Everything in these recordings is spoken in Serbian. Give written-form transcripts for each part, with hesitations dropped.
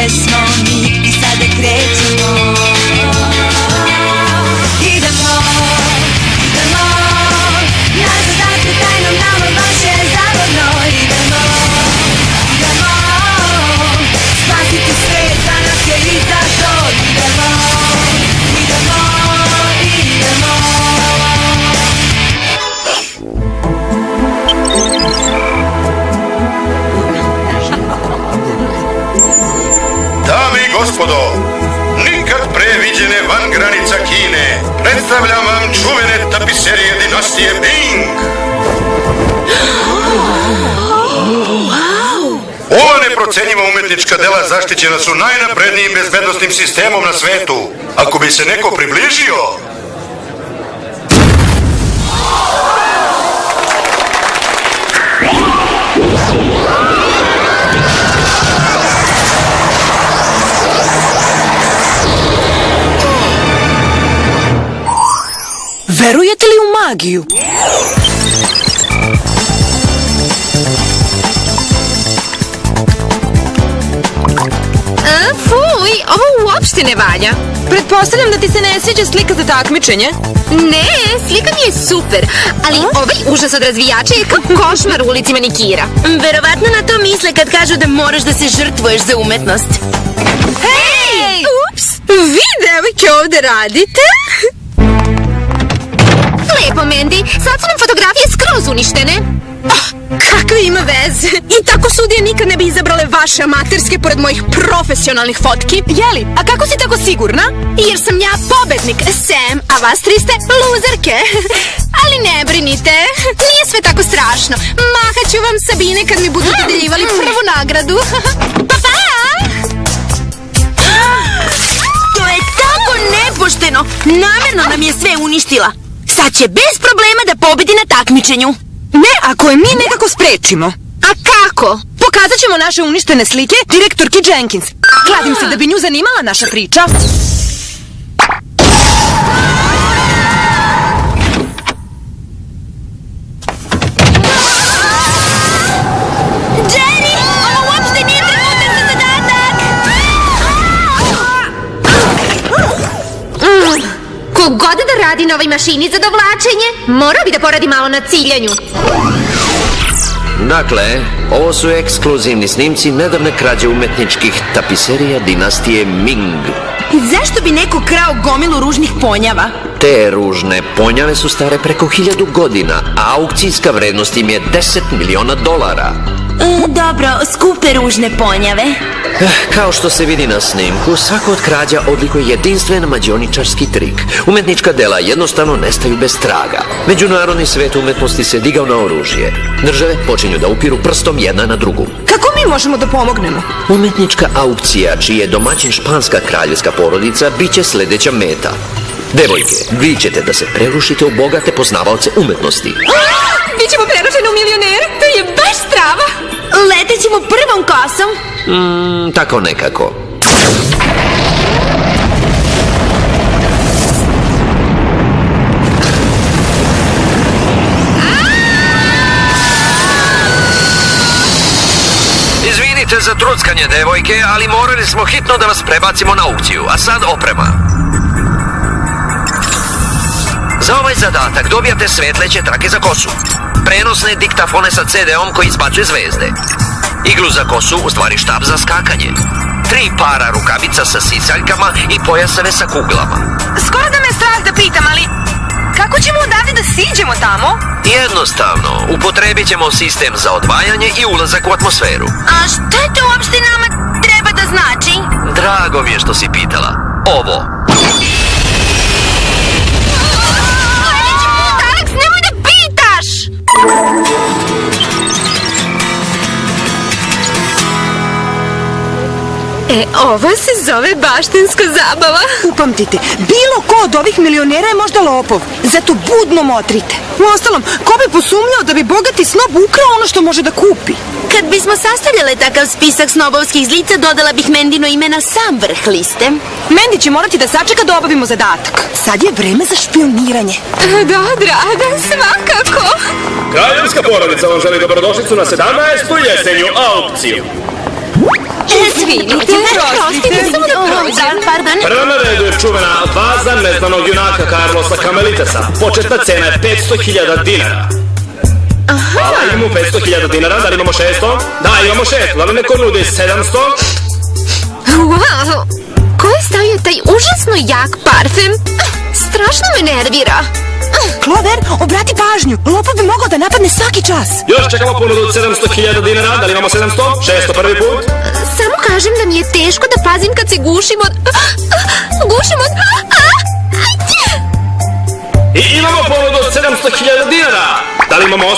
smo mi i sada krećemo. Idemo, idemo, na zadatku tajnom nama baš je zavodno. Idemo, idemo, spasiti svet za nas je izazov. Idemo, idemo, idemo. Dame i gospodo, nikad pre viđene van granica Kine, predstavljam vam čuvene tapiserije dinastije Ming. Ova neprocenjiva umetnička dela zaštićena su najnaprednijim bezbednosnim sistemom na svetu. Ako bi se neko približio... Verujete li u magiju? Fuj, ovo uopšte ne valja. Pretpostavljam da ti se ne sviđa slika za takmičenje. Ne, slika mi je super, ali ovaj užas od razvijača je kao košmar u ulici manikira. Verovatno na to misle kad kažu da moraš da se žrtvuješ za umetnost. Hej! Ups! Vi, devojke, ovde radite? Lepo, Mandy, sad su nam fotografije skroz uništene. Kakve ima veze? I tako sudije nikad ne bi izabrale vaše amaterske pored mojih profesionalnih fotki. Jeli, a kako si tako sigurna? Jer sam ja pobednik, Sam, a vas tri ste luzerke. Ali ne brinite, nije sve tako strašno. Mahat ću vam Sabine kad mi budu dodeljivali prvu nagradu. Pa pa! To je tako nepošteno. Namerno nam je sve uništila. Sad će bez problema da pobedi na takmičenju. Ne, ako je mi nekako sprečimo. A kako? Pokazat ćemo naše uništene slike direktorki Jenkins. Kladim se da bi nju zanimala naša priča. Jenny, ovo uopšte nije trenutak za zadatak. Kogod da radi na ovoj mašini za dovlačenje, morao bi da poradi malo na ciljanju. Dakle, ovo su ekskluzivni snimci nedavne krađe umetničkih tapiserija dinastije Ming. Zašto bi neko krao gomilu ružnih ponjava? Te ružne ponjave su stare preko 1000 godina, a aukcijska vrednost im je $10 miliona. Dobro, skupe ružne ponjave. Kao što se vidi na snimku, svako od krađa odlikuje jedinstven mađioničarski trik. Umetnička dela jednostavno nestaju bez traga. Međunarodni svet umetnosti se digao na oružje. Države počinju da upiru prstom jedna na drugu. Kako mi možemo da pomognemo? Umetnička aukcija, čiji je domaćin španska kraljevska porodica, bit će sledeća meta. Devojke, vi ćete da se prerušite u bogate poznavaoce umetnosti. Bićemo prerušeni u milionere, to je baš strava. Letet ćemo prvom kosom. Tako nekako. Izvinite za truckanje, devojke, ali morali smo hitno da vas prebacimo na aukciju. A sad oprema. Za ovaj zadatak dobijate svetleće trake za kosu, prenosne diktafone sa CD-om koji izbacuje zvezde, iglu za kosu, u stvari štab za skakanje, 3 para rukavica sa sisaljkama i pojaseve sa kuglama. Skoro da me strah da pitam, ali kako ćemo odavde da siđemo tamo? Jednostavno, upotrebit ćemo sistem za odvajanje i ulazak u atmosferu. A šta to uopšte nama treba da znači? Drago mi je što si pitala. Ovo. Alex, nemoj da pitaš! Ova se zove baštinska zabava. Upamtite, bilo ko od ovih milionera je možda lopov. Zato budno motrite. Uostalom, ko bi posumnjao da bi bogati snob ukrao ono što može da kupi? Kad bismo sastavljale takav spisak snobovskih zlica, dodala bih Mendino ime na sam vrh liste. Mendi će morati da sačeka da obavimo zadatak. Sad je vreme za špioniranje. Da, draga, svakako. Kraljevska porodica vam želi dobrodošlicu na 17. jesenju aukciju. Izvinite, prostite, samo da prođem. Pardon. Prva na redu je čuvena vaza neznanog junaka Carlosa Kamelitasa. Početna cena je 500.000 dinara. Hvala, imamo 500.000 dinara, da li imamo 600? Da, imamo 600, da li neko nudi 700? Wow! Ko je stavio taj užasno jak parfem? Strašno me nervira. Clover, obrati pažnju. Lopov bi mogao da napadne svaki čas. Još čekamo ponudu od 700.000 dinara, da li imamo 700? 600 prvi put? Samo kažem da mi je teško da pazim kad se gušim od... Gušim od... I imamo ponudu od 700.000 dinara, da li imamo 800?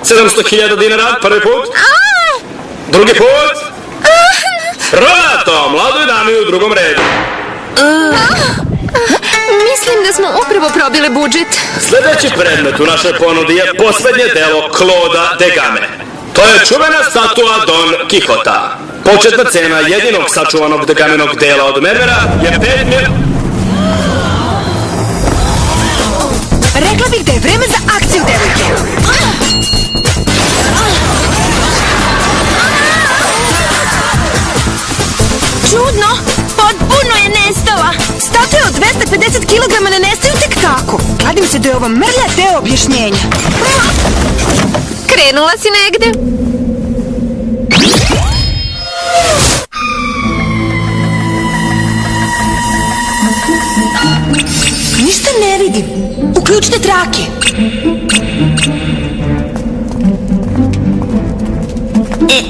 700.000 dinara, prvi put? Drugi put? Prodato, mladoj dami u drugom redu. Mislim da smo upravo probile budžet. Sljedeći predmet u našoj ponudi je posljednje delo Claude'a de Game. To je čuvena statua Don Quixota. Početna cena jedinog sačuvanog de Gamenog dela od mermera je 5 milijuna. Rekla bih da je vreme za akciju, devojke. Čudno, potpuno je nestala. Statue od 250 kg ne nestaju tek tako. Kladim se da je ovo mrlja deo objašnjenja. Krenula si negde? Ništa ne vidim. Uključite trake.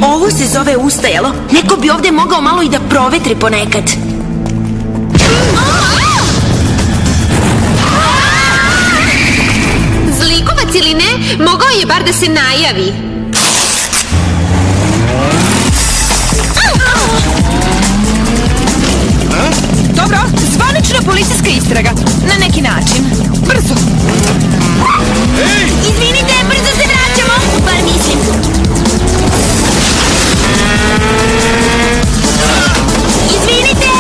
Ovo se zove ustajalo. Neko bi ovde mogao malo i da provetri ponekad. Zlikovac ili ne, mogao je bar da se najavi. Dobro, zvanična policijska istraga. Na neki način. Brzo. Izvinite, brzo se vraćamo. Bar mislim. Izvinite!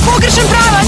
Pogrešan pravac!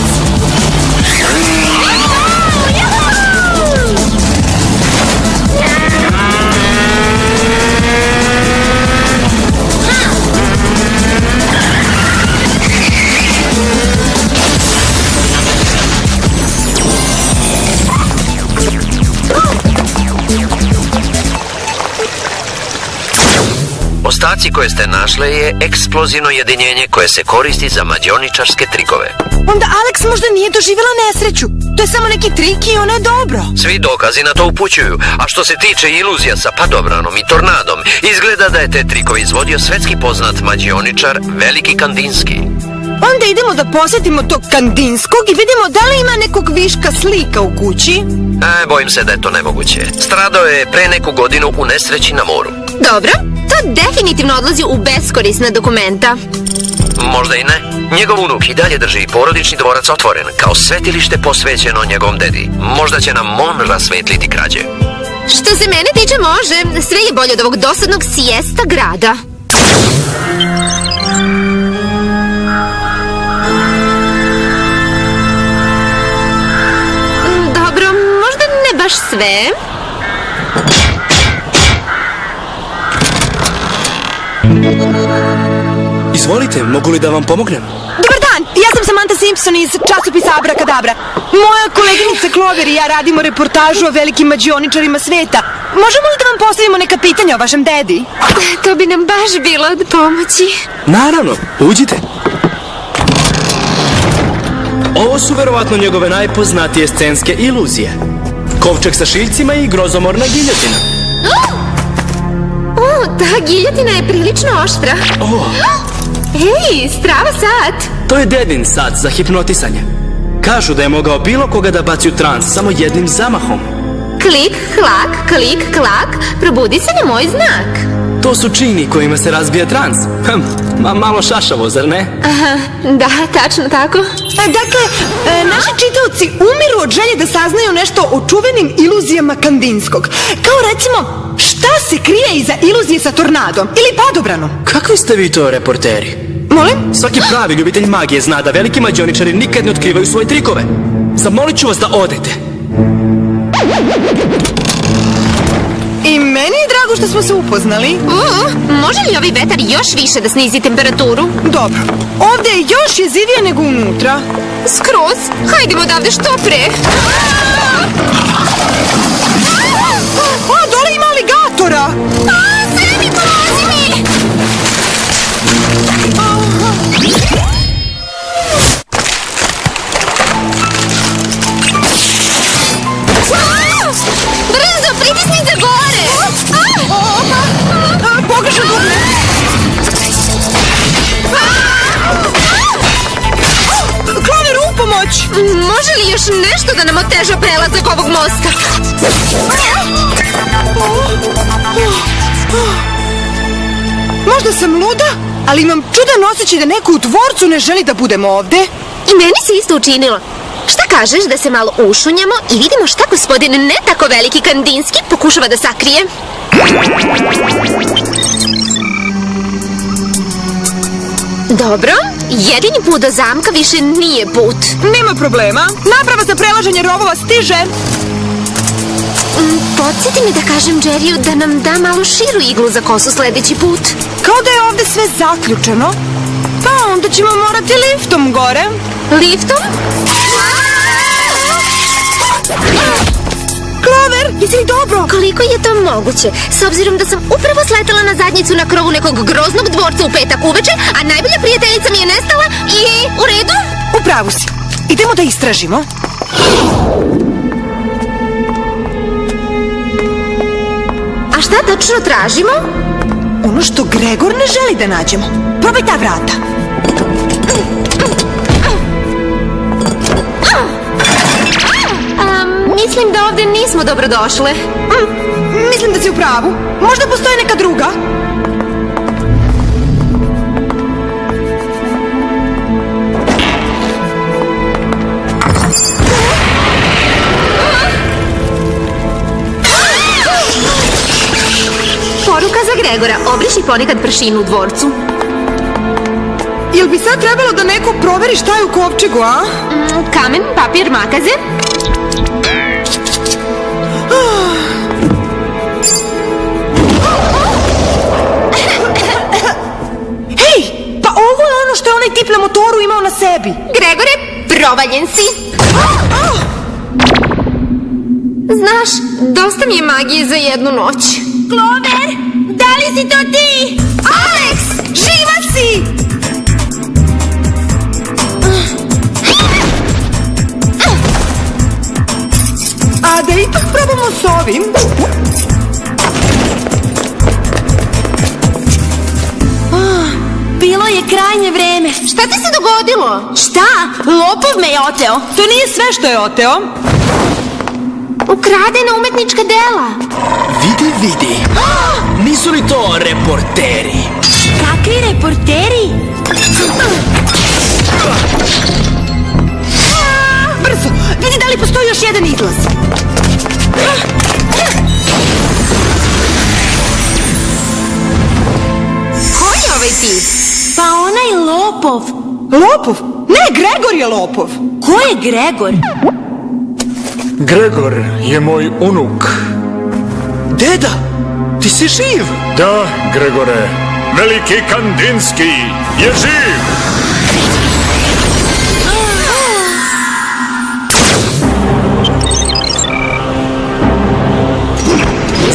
Ostaci koje ste našle je eksplozivno jedinjenje koje se koristi za mađioničarske trikove. Onda Alex možda nije doživjela nesreću. To je samo neki trik i ono je dobro. Svi dokazi na to upućuju, a što se tiče iluzija sa padobranom i tornadom, izgleda da je te trikove izvodio svetski poznat mađioničar Veliki Kandinski. Onda idemo da posjetimo tog Kandinskog i vidimo da li ima nekog viška slika u kući. Bojim se da je to nemoguće. Stradao je pre neku godinu u nesreći na moru. Dobro, to definitivno odlazi u beskorisna dokumenta. Možda i ne. Njegov unuk i dalje drži porodični dvorac otvoren, kao svetilište posvećeno njegovom dedi. Možda će nam on rasvetliti krađe. Što se mene tiče može, sve je bolje od ovog dosadnog siesta grada. Dobro, možda ne baš sve. Izvolite, mogu li da vam pomognem? Dobar dan, ja sam Samantha Simpson iz časopisa Abrakadabra. Moja koleginica Clover i ja radimo reportažu o velikim mađioničarima sveta. Možemo li da vam postavimo neka pitanja o vašem dedi? To bi nam baš bilo od pomoći. Naravno, uđite. Ovo su verovatno njegove najpoznatije scenske iluzije. Kovčeg sa šiljcima i grozomorna giljotina. Ta giljotina je prilično oštra. Ej, strava sat. To je dedin sat za hipnotisanje. Kažu da je mogao bilo koga da baci u trans samo jednim zamahom. Klik, klak, klik, klak, probudi se na moj znak. To su čini kojima se razbija trans. Malo šašavo, zar ne? Da, tačno tako. Dakle, naši čitaoci umiru od od želje da saznaju nešto o čuvenim iluzijama Kandinskog. Kao recimo, šta se krije iza iluzije sa tornadom ili padobranom? Kakvi ste vi to reporteri? Molim? Svaki pravi ljubitelj magije zna da veliki mađioničari nikad ne otkrivaju svoje trikove. Zamolit ću vas da odete. I meni je drago što smo se upoznali. Može li ovaj vetar još više da snizi temperaturu? Dobro, ovde je još jezivije nego unutra. Skroz, hajdemo odavde što pre. A, dole ima aligatora! Sve mi pomozi mi! Brzo, pritisni za gore! Pogrešno dugme! Klover, u pomoć! Može li još nešto da nam oteža prelazak ovog mosta? Možda sam luda, ali imam čudan osjećaj da neko u dvorcu ne želi da budemo ovde. I meni se isto učinilo. Šta kažeš da se malo ušunjamo i vidimo šta gospodin ne tako veliki Kandinski pokušava da sakrije? Dobro, jedini put do zamka više nije put. Nema problema. Naprava za prelaženje rovova stiže. Podsjeti mi da kažem Jerryu da nam da malo širu iglu za kosu sledeći put. Kao da je ovde sve zaključeno. Pa onda ćemo morati liftom gore. Liftom? Klover, jesi li dobro? Koliko je to moguće, s obzirom da sam upravo sletela na zadnjicu na krovu nekog groznog dvorca u petak uveče, a najbolja prijateljica mi je nestala i u redu? U pravu si. Idemo da istražimo. A šta tačno tražimo? Ono što Gregor ne želi da nađemo. Probaj ta vrata. Mislim da ovde nismo dobrodošle. Mislim da si u pravu. Možda postoji neka druga. Poruka za Gregora, obriši ponekad pršinu u dvorcu. Jel bi sad trebalo da neko proveri šta je u kovčegu, a? Kamen, papir, makaze. Hej, pa ovo je ono što je onaj tip na motoru imao na sebi. Gregore, provaljen si. Znaš, dosta mi je magije za jednu noć. Clover, da li si to ti? Alex, živa si! A da ipak probamo s ovim. Bilo je krajnje vreme. Šta ti se dogodilo? Šta? Lopov me je oteo. To nije sve što je oteo. Ukradena umetnička dela. Vidi. Nisu li to reporteri? Kakvi reporteri? Brzo, vidi da li postoji još jedan izlaz. Ko je ovaj tip? Pa onaj lopov. Lopov? Ne, Gregor je lopov. Ko je Gregor? Gregor je moj unuk. Deda, ti si živ? Da, Gregore, veliki Kandinski je živ.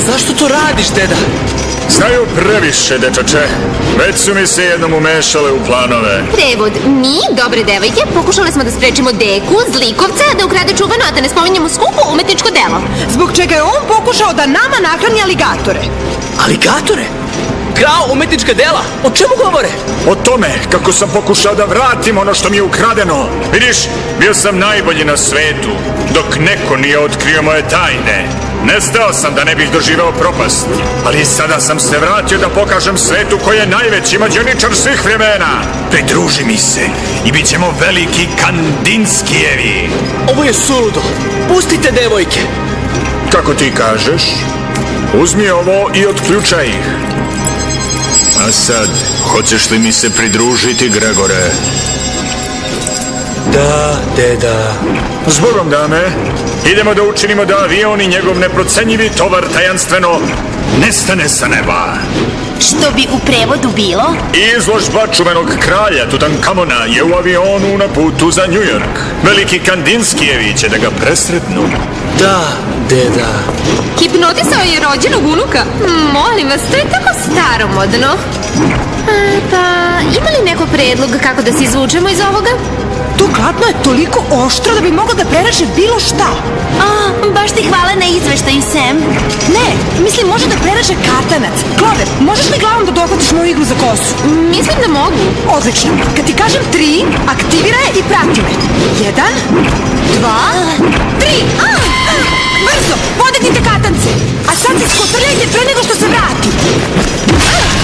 Zašto to radiš, deda? Znaju previše, dečače. Već su mi se jednom umešale u planove. Prevod, mi, dobre devojke, pokušale smo da sprečimo Deku, zlikovca, da ukrade čuvano, a da ne spominjemo skupo umetničko delo. Zbog čega je on pokušao da nama nahrani aligatore. Aligatore? Krao umetnička dela? O čemu govore? O tome kako sam pokušao da vratim ono što mi je ukradeno. Vidiš, bio sam najbolji na svetu, dok neko nije otkrio moje tajne. Nestao sam da ne bih doživeo propast, ali sada sam se vratio da pokažem svetu ko je najveći mađioničar svih vremena. Pridruži mi se i bit ćemo veliki Kandinskijevi. Ovo je suludo. Pustite devojke. Kako ti kažeš? Uzmi ovo i otključaj ih. A sad, hoćeš li mi se pridružiti, Gregore? Da, deda. Zbogom, dame. Idemo da učinimo da avion i njegov neprocenjivi tovar tajanstveno nestane sa neba. Što bi u prevodu bilo? Izložba čuvenog kralja Tutankamona je u avionu na putu za New York. Veliki Kandinskijevi će da ga presretnu. Da, deda. Hipnotisao je rođenog unuka. Molim vas, to je tako staromodno. Pa, ima li neko predlog kako da se izvučemo iz ovoga? To klatno je toliko oštro da bi moglo da prereže bilo šta. Baš ti hvala na izveštaju, Sam. Ne, mislim može da prereže katanac. Clover, možeš li glavom da dohvatiš moju iglu za kosu? Mislim da mogu. Odlično. Kad ti kažem 3, aktiviraj i prati me. 1, 2, 3. Brzo, podignite katance. A sad se skotrljajte pre nego što se vrati.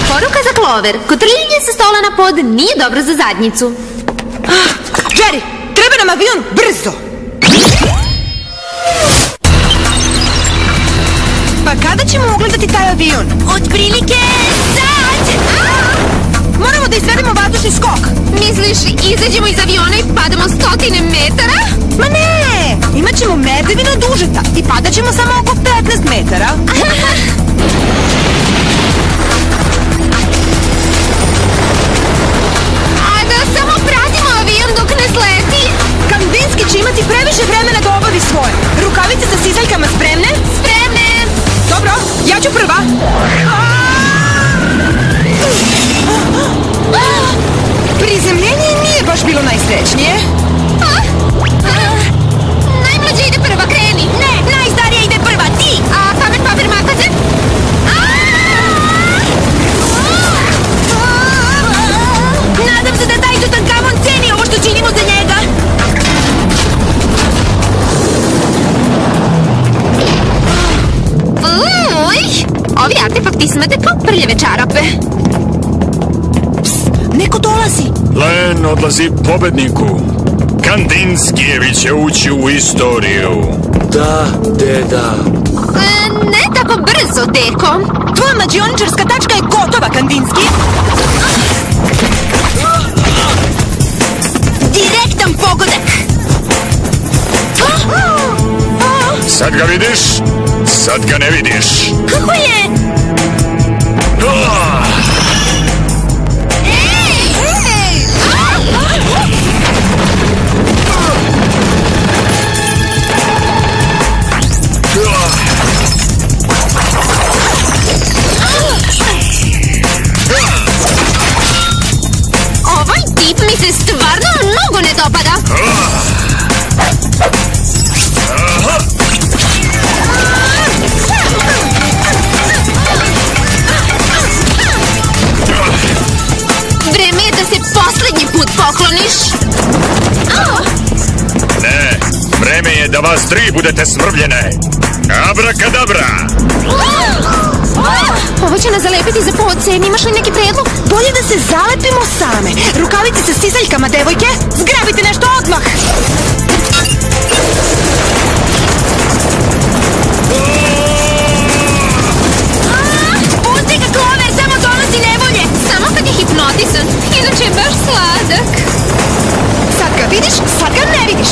Poruka za Clover. Kotrljenje sa stola na pod nije dobro za zadnjicu. Jerry, treba nam avion brzo. Pa kada ćemo ugledati taj avion? Otprilike sad! Moramo da izvedemo vazdušni skok. Misliš, izađemo iz aviona i padamo 100 metara? Ma ne, imat ćemo merdevinu od užeta i padat ćemo samo oko 15 metara. A da samo pratimo avion dok ne sleti? Kandinski će imati previše vremena da obavi svoje. Rukavice sa sisaljkama spremne? Spremne! Dobro, ja ću prva. Prizemljenje nije baš bilo najsrećnije. Najmlađa ide prva, kreni! Ne, najstarija ide prva, ti! A kamen, papir, makaze? Nadam se da taj Tutankamon ceni ovo što činimo za njega. Ovi artefakti smete kao prljave čarape. Neko dolazi. Len odlazi pobedniku. Kandinskijevi će ući u istoriju. Da, deda. Ne tako brzo, deko. Tvoja mađioničarska tačka je gotova, Kandinski. Direktan pogodak. Sad ga vidiš, sad ga ne vidiš. Kako je? Ovaj tip mi se stvarno mnogo ne dopada. Vreme je da se poslednji put pokloniš. Ne, vreme je da vas 3 budete smrvljene. Abrakadabra! Ovo će nas zalepiti za pod, Sam. Imaš li neki predlog? Bolje da se zalepimo same. Rukavice sa sisaljkama, devojke. Zgrabite nešto odmah. Pusti ga, Clover, samo donosi nevolje. Samo kad je hipnotisan. Inače je baš sladak. Sad ga vidiš, sad ga ne vidiš.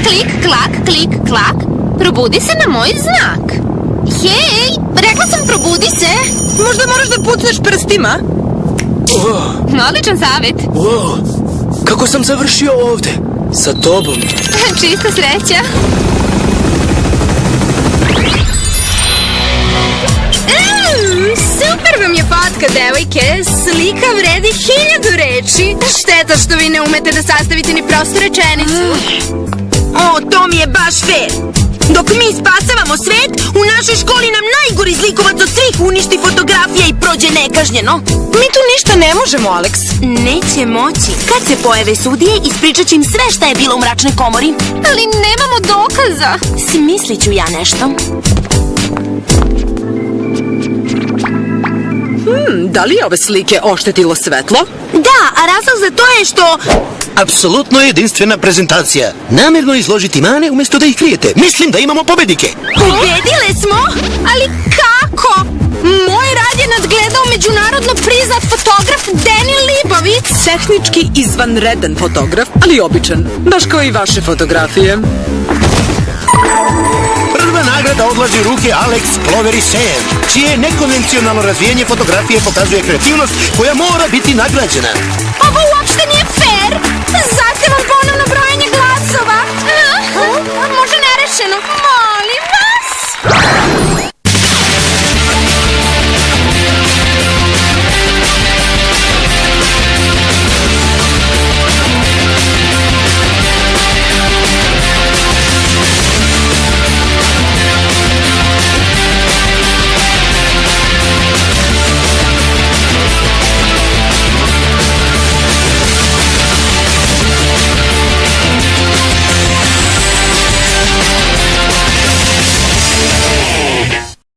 Klik, klak, klik, klak. Probudi se na moj znak. Hej, rekla sam probudi se. Možda moraš da pucneš prstima. Odličan savjet. Wow, kako sam završio ovde? Sa tobom. Čista sreća. Super vam je fotka, devojke. Slika vredi 1000 reči. Šteta što vi ne umete da sastavite ni prostu rečenicu. O, to mi je baš fair. Dok mi spasavamo svet, u našoj školi nam najgori zlikovac od svih uništi fotografije i prođe nekažnjeno. Mi tu ništa ne možemo, Alex. Neće moći. Kad se pojave sudije, ispričat ću im sve šta je bilo u mračnoj komori. Ali nemamo dokaza. Smislit ću ja nešto. Da li je ove slike oštetilo svetlo? Da, a razlog za to je što... Apsolutno jedinstvena prezentacija. Namjerno izložiti mane umjesto da ih krijete. Mislim da imamo pobednike. Pobedile smo? Ali kako? Moj rad je nadgledao međunarodno priznat fotograf Deni Libovic. Tehnički izvanredan fotograf, ali običan. Baš kao i vaše fotografije. Prva nagrada odlazi u ruke Alex, Clover i Sam, čije nekonvencionalno razvijenje fotografije pokazuje kreativnost koja mora biti nagrađena. Ovo uopšte nije fair. Zahtevam ponovno brojanje glasova. Može nerešeno.